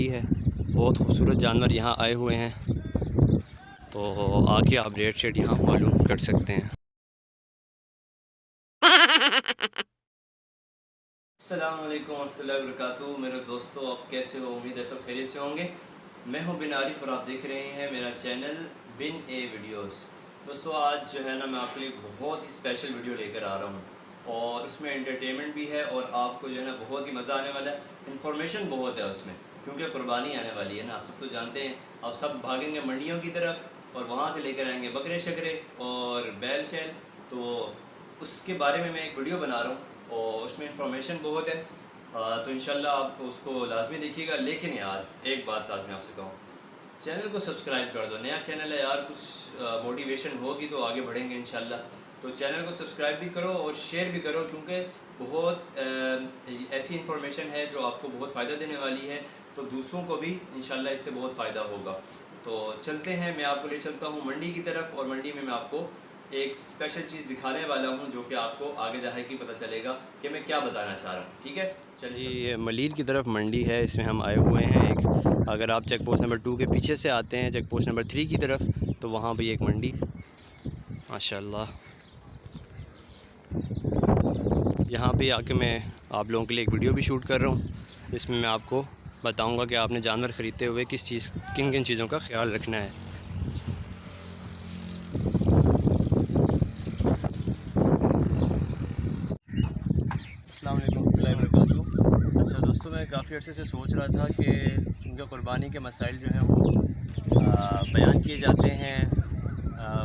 मंडी है, बहुत खूबसूरत जानवर यहाँ आए हुए हैं, तो आके आप रेट शेट यहाँ मालूम कर सकते हैं। अस्सलाम वालेकुम रहमतुल्लाहि व बरकातुहू। मेरे दोस्तों, आप कैसे हो? उम्मीद है सब खैरियत से होंगे। मैं हूं बिन आरिफ और आप देख रहे हैं मेरा चैनल बिन ए वीडियोस। दोस्तों, आज जो है ना, मैं आपके लिए बहुत ही स्पेशल वीडियो लेकर आ रहा हूं और उसमें एंटरटेनमेंट भी है और आपको जो है ना बहुत ही मज़ा आने वाला है। इन्फॉर्मेशन बहुत है उसमें, क्योंकि कुर्बानी आने वाली है ना। आप सब तो जानते हैं, आप सब भागेंगे मंडियों की तरफ और वहाँ से लेकर आएंगे बकरे शकरे और बैल चैल। तो उसके बारे में मैं एक वीडियो बना रहा हूँ और उसमें इंफॉर्मेशन बहुत है। तो इंशाल्लाह आप उसको लाजमी देखिएगा। लेकिन यार, एक बात लाजमी आपसे कहूँ, चैनल को सब्सक्राइब कर दो। नया चैनल है यार, कुछ मोटिवेशन होगी तो आगे बढ़ेंगे इंशाल्लाह। तो चैनल को सब्सक्राइब भी करो और शेयर भी करो, क्योंकि बहुत ऐसी इन्फॉर्मेशन है जो आपको बहुत फ़ायदा देने वाली है, तो दूसरों को भी इंशाल्लाह इससे बहुत फ़ायदा होगा। तो चलते हैं, मैं आपको ले चलता हूँ मंडी की तरफ और मंडी में मैं आपको एक स्पेशल चीज़ दिखाने वाला हूँ जो कि आपको आगे जाके ही पता चलेगा कि मैं क्या बताना चाह रहा हूँ। ठीक है, चलिए। ये मलीर की तरफ मंडी है, इसमें हम आए हुए हैं। एक, अगर आप चेक पोस्ट नंबर 2 के पीछे से आते हैं चेक पोस्ट नंबर 3 की तरफ, तो वहाँ भी एक मंडी माशाल्लाह। यहाँ पे आके मैं आप लोगों के लिए एक वीडियो भी शूट कर रहा हूँ। इसमें मैं आपको बताऊँगा कि आपने जानवर ख़रीदते हुए किन किन चीज़ों का ख्याल रखना है। अच्छा दोस्तों, मैं काफ़ी अर्से से सोच रहा था कि उनके क़ुरबानी के मसाइल जो हैं वो बयान किए जाते हैं,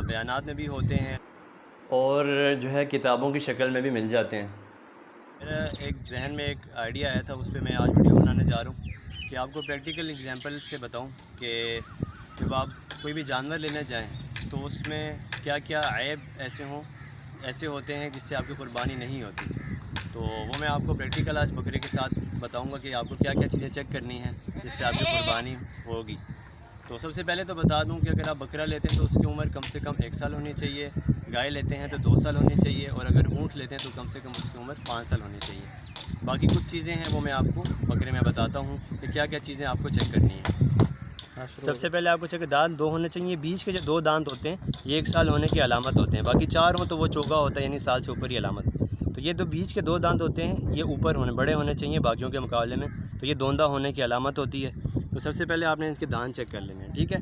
बयानात में भी होते हैं और जो है किताबों की शक्ल में भी मिल जाते हैं। मेरा एक जहन में एक आइडिया आया था, उस पर मैं आज वीडियो बनाने जा रहा हूँ कि आपको प्रैक्टिकल एग्जांपल से बताऊँ कि जब आप कोई भी जानवर लेने जाएँ तो उसमें क्या क्या ऐब ऐसे होते हैं जिससे आपकी क़ुरबानी नहीं होती। तो वो मैं आपको प्रैक्टिकल आज बकरे के साथ बताऊंगा कि आपको क्या क्या चीज़ें चेक करनी है जिससे आपकी क़ुरबानी होगी। तो सबसे पहले तो बता दूं कि अगर आप बकरा लेते हैं तो उसकी उम्र कम से कम 1 साल होनी चाहिए, गाय लेते हैं तो 2 साल होनी चाहिए और अगर ऊँट लेते हैं तो कम से कम उसकी उम्र 5 साल होनी चाहिए। बाकी कुछ चीज़ें हैं वो मैं आपको बकरे में बताता हूँ कि क्या क्या चीज़ें आपको चेक करनी है। सबसे पहले आपको चाहिए दांत 2 होने चाहिए। बीच के जो 2 दांत होते हैं ये 1 साल होने की अलामत होते हैं, बाकी 4 हों तो वो चोगा होता है, यानी साल से ऊपर ही अलामत। तो ये बीच के 2 दांत होते हैं ये ऊपर बड़े होने चाहिए बाकियों के मुकाबले में, तो ये दोंदा होने की अलामत होती है। तो सबसे पहले आपने इनके दांत चेक कर लेने हैं, ठीक है।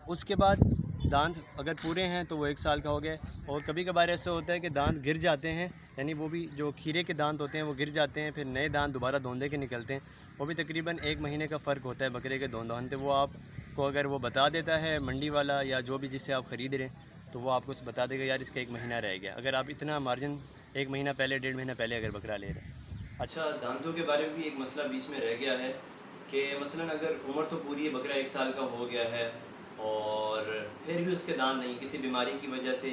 उसके बाद दांत अगर पूरे हैं तो वो 1 साल का हो गया। और कभी कभार ऐसा होता है कि दांत गिर जाते हैं, यानी वो भी जो खीरे के दांत होते हैं वो गिर जाते हैं, फिर नए दांत दोबारा दोंदे के निकलते हैं। वो भी तकरीबन 1 महीने का फ़र्क होता है बकरे के दोंदा होने। वो आपको अगर वो बता देता है मंडी वाला या जो भी जिससे आप ख़रीद रहे हैं, तो वो आपको बता देगा यार इसका 1 महीना रह गया। अगर आप इतना मार्जिन 1 महीना पहले 1.5 महीना पहले अगर बकरा ले रहे हैं। अच्छा, दांतों के बारे में भी एक मसला बीच में रह गया है कि मसलन अगर उम्र तो पूरी है, बकरा 1 साल का हो गया है और फिर भी उसके दांत नहीं, किसी बीमारी की वजह से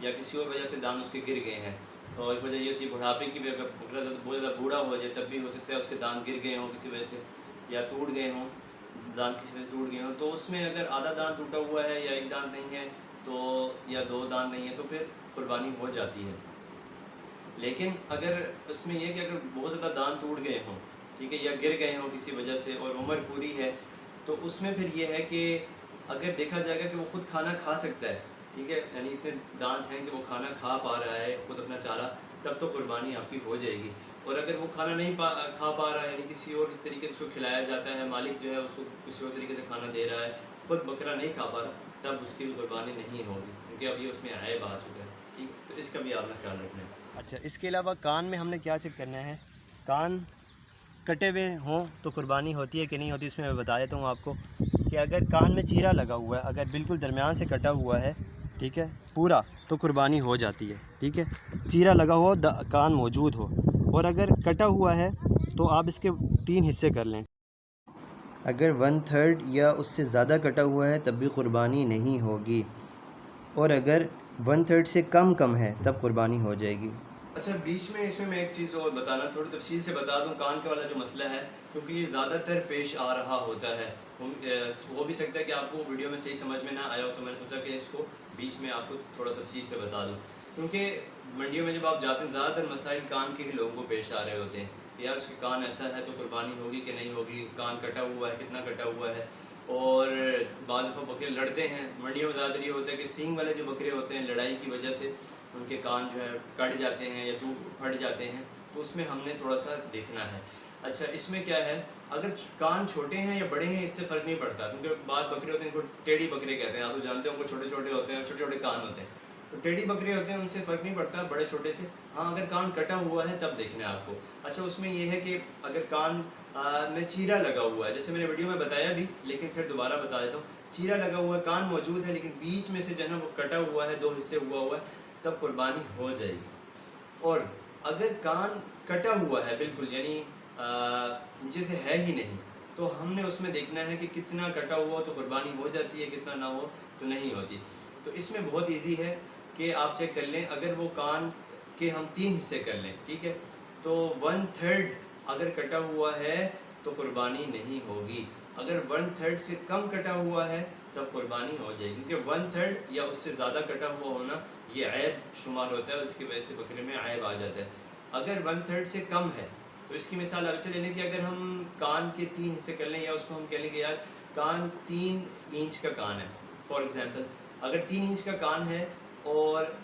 या किसी और वजह से दांत उसके गिर गए हैं। और एक वजह ये होती है बुढ़ापे की भी, अगर बकरा बहुत ज़्यादा बूढ़ा हो जाए तब भी हो सकता है उसके दांत गिर गए हों किसी वजह से, या टूट गए हों, दांत किसी वजह से टूट गए हों। तो उसमें अगर आधा दांत टूटा हुआ है या 1 दांत नहीं है तो, या 2 दांत नहीं है, तो फिर कुर्बानी हो जाती है। लेकिन अगर उसमें यह कि अगर बहुत ज़्यादा दांत टूट गए हों, ठीक है, या गिर गए हों किसी वजह से और उम्र पूरी है, तो उसमें फिर यह है कि अगर देखा जाएगा कि वो ख़ुद खाना खा सकता है, ठीक है, यानी इतने दांत हैं कि वो खाना खा पा रहा है ख़ुद अपना चारा, तब तो कुर्बानी आपकी हो जाएगी। और अगर वो खाना नहीं खा पा रहा है, यानी किसी और तरीके से उसको खिलाया जाता है, मालिक जो है उसको किसी और तरीके से खाना दे रहा है, ख़ुद बकरा नहीं खा पा रहा, तब उसकी भी कुर्बानी नहीं होगी, क्योंकि अभी उसमें ऐब आ चुका है। ठीक, तो इसका भी आपने ख्याल रखना है। अच्छा, इसके अलावा कान में हमने क्या चेक करना है, कान कटे हुए हों तो कुर्बानी होती है कि नहीं होती। इसमें मैं बता देता हूँ आपको कि अगर कान में चीरा लगा हुआ है, अगर बिल्कुल दरमियान से कटा हुआ है, ठीक है, पूरा, तो कुर्बानी हो जाती है, ठीक है। चीरा लगा हुआ कान मौजूद हो, और अगर कटा हुआ है तो आप इसके 3 हिस्से कर लें। अगर 1/3 या उससे ज़्यादा कटा हुआ है तब भी कुर्बानी नहीं होगी, और अगर 1/3 से कम है तब कुर्बानी हो जाएगी। अच्छा, बीच में इसमें मैं एक चीज़ और बताना, थोड़ी तफसील से बता दूं, कान के वाला जो मसला है, क्योंकि ये ज़्यादातर पेश आ रहा होता है। हो भी सकता है कि आपको वीडियो में सही समझ में ना आया हो, तो मैंने सोचा कि इसको बीच में आपको थोड़ा तफसील से बता दूं, क्योंकि मंडियों में जब आप जाते हैं ज़्यादातर मसाइल कान के ही लोगों को पेश आ रहे होते हैं। कि यार उसके कान ऐसा है तो कुर्बानी होगी कि नहीं होगी, कान कटा हुआ है, कितना कटा हुआ है। और बाज़ दफ़ा बकरे लड़ते हैं। मंडियों में ज़्यादातर ये होता है कि सींग वाले जो बकरे होते हैं, लड़ाई की वजह से उनके कान जो है कट जाते हैं या टूट फट जाते हैं, तो उसमें हमने थोड़ा सा देखना है। अच्छा, इसमें क्या है, अगर कान छोटे हैं या बड़े हैं इससे फ़र्क नहीं पड़ता, क्योंकि बाज़ बकरे होते हैं इनको टेढ़ी बकरे कहते हैं, आप तो जानते हो उनको छोटे छोटे होते हैं, छोटे छोटे कान होते हैं, तो टेढ़ी बकरे होते हैं उनसे फ़र्क नहीं पड़ता बड़े छोटे से। हाँ, अगर कान कटा हुआ है तब देखना है आपको। अच्छा, उसमें ये है कि अगर कान में चीरा लगा हुआ है, जैसे मैंने वीडियो में बताया भी, लेकिन फिर दोबारा बता देता हूँ, चीरा लगा हुआ है, कान मौजूद है लेकिन बीच में से जो है ना वो कटा हुआ है, 2 हिस्से हुआ है, तब कुर्बानी हो जाएगी। और अगर कान कटा हुआ है बिल्कुल, यानी नीचे से है ही नहीं, तो हमने उसमें देखना है कि कितना कटा हुआ तो कुर्बानी हो जाती है, कितना ना हो तो नहीं होती। तो इसमें बहुत इजी है कि आप चेक कर लें, अगर वो कान के हम 3 हिस्से कर लें, ठीक है, तो 1/3 अगर कटा हुआ है तो कुर्बानी नहीं होगी। अगर 1/3 से कम कटा हुआ है तब कुर्बानी हो जाएगी, क्योंकि 1/3 या उससे ज़्यादा कटा हुआ होना ये ऐब शुमार होता है, उसकी वजह से बकरे में ऐब आ जाता है। अगर 1/3 से कम है तो इसकी मिसाल अब से ले लें कि अगर हम कान के 3 हिस्से कर लें, या उसको हम कह लें कि यार कान 3 इंच का कान है, फॉर एग्ज़ाम्पल अगर 3 इंच का कान है और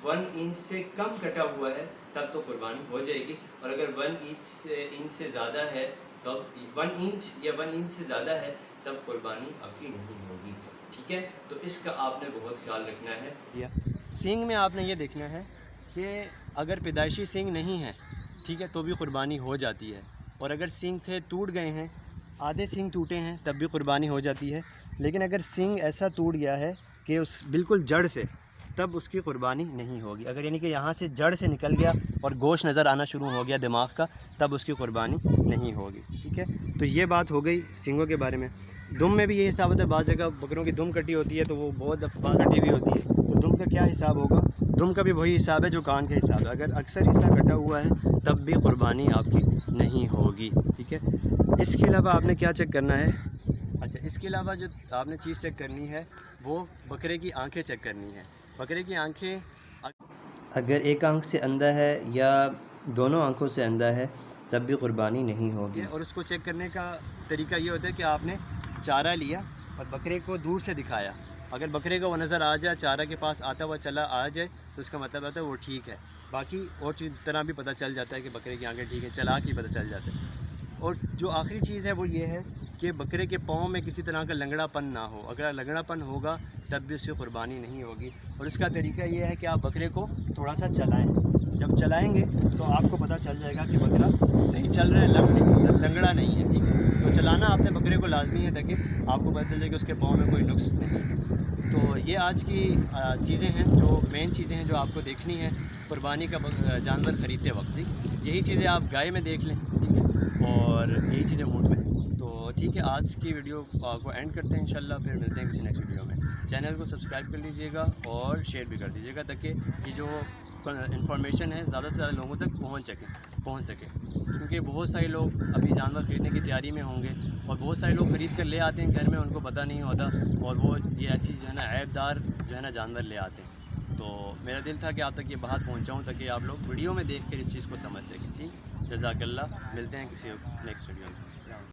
1 इंच से कम कटा हुआ है तब तो कुर्बानी हो जाएगी। और अगर 1 इंच से ज़्यादा है, तब 1 इंच या 1 इंच से ज़्यादा है तब कुर्बानी आपकी नहीं होगी, ठीक है। तो इसका आपने बहुत ख्याल रखना है। सींग में आपने ये देखना है कि अगर पैदाइशी सींग नहीं है, ठीक है, तो भी कुर्बानी हो जाती है। और अगर सींग थे टूट गए हैं, आधे सींग टूटे हैं, तब भी कुर्बानी हो जाती है। लेकिन अगर सींग ऐसा टूट गया है कि उस बिल्कुल जड़ से, तब उसकी कुर्बानी नहीं होगी। अगर यानी कि यहाँ से जड़ से निकल गया और गोश्त नज़र आना शुरू हो गया दिमाग का, तब उसकी कुर्बानी नहीं होगी, ठीक है। तो ये बात हो गई सींगों के बारे में। दुम में भी ये हिसाब होता है, बाज़ जगह बकरों की दुम कटी होती है तो वो बहुत दफ़ा कटी हुई होती है, तो दुम का क्या हिसाब होगा? दुम का भी वही हिसाब है जो कान का हिसाब है। अगर अक्सर हिस्सा कटा हुआ है तब भी कुर्बानी आपकी नहीं होगी, ठीक है। इसके अलावा आपने क्या चेक करना है? अच्छा, इसके अलावा जो आपने चीज़ चेक करनी है वो बकरे की आंखें चेक करनी है। बकरे की आंखें अगर एक आंख से अंधा है या दोनों आंखों से अंधा है तब भी कुर्बानी नहीं होगी। और उसको चेक करने का तरीका ये होता है कि आपने चारा लिया और बकरे को दूर से दिखाया। अगर बकरे को वो नज़र आ जाए, चारा के पास आता हुआ चला आ जाए, तो उसका मतलब होता है वो ठीक है। बाकी और चीज़ तरह भी पता चल जाता है कि बकरे की आंखें ठीक है, चला के पता चल जाता है। और जो आखिरी चीज़ है वो ये है कि बकरे के पाँव में किसी तरह का लंगड़ापन ना हो। अगर लंगड़ापन होगा तब भी उससे कुर्बानी नहीं होगी। और इसका तरीका ये है कि आप बकरे को थोड़ा सा चलाएं। जब चलाएंगे तो आपको पता चल जाएगा कि बकरा सही चल रहा है, लंगड़ा नहीं है, ठीक है। तो चलाना आपने बकरे को लाजमी है ताकि आपको पता चल जाए कि उसके पाँव में कोई नुक्स नहीं। तो ये आज की चीज़ें हैं, जो मेन चीज़ें हैं जो आपको देखनी है कुर्बानी का जानवर ख़रीदते वक्त। यही चीज़ें आप गाय में देख लें, ठीक है, और यही चीज़ें ऊँट में। तो ठीक है, आज की वीडियो को एंड करते हैं इंशाल्लाह, फिर मिलते हैं किसी नेक्स्ट वीडियो में। चैनल को सब्सक्राइब कर लीजिएगा और शेयर भी कर दीजिएगा ताकि ये जो इन्फॉर्मेशन है ज़्यादा से ज़्यादा लोगों तक पहुँच सके, क्योंकि बहुत सारे लोग अभी जानवर ख़रीदने की तैयारी में होंगे और बहुत सारे लोग ख़रीद कर ले आते हैं घर में, उनको पता नहीं होता, और वो ये ऐसी जो है ना ऐबदार जो है ना जानवर ले आते हैं। तो मेरा दिल था कि आप तक ये बात पहुँचाऊँ ताकि आप लोग वीडियो में देख कर इस चीज़ को समझ सकें, ठीक। जज़ाकल्लाह, मिलते हैं किसी नेक्स्ट वीडियो में।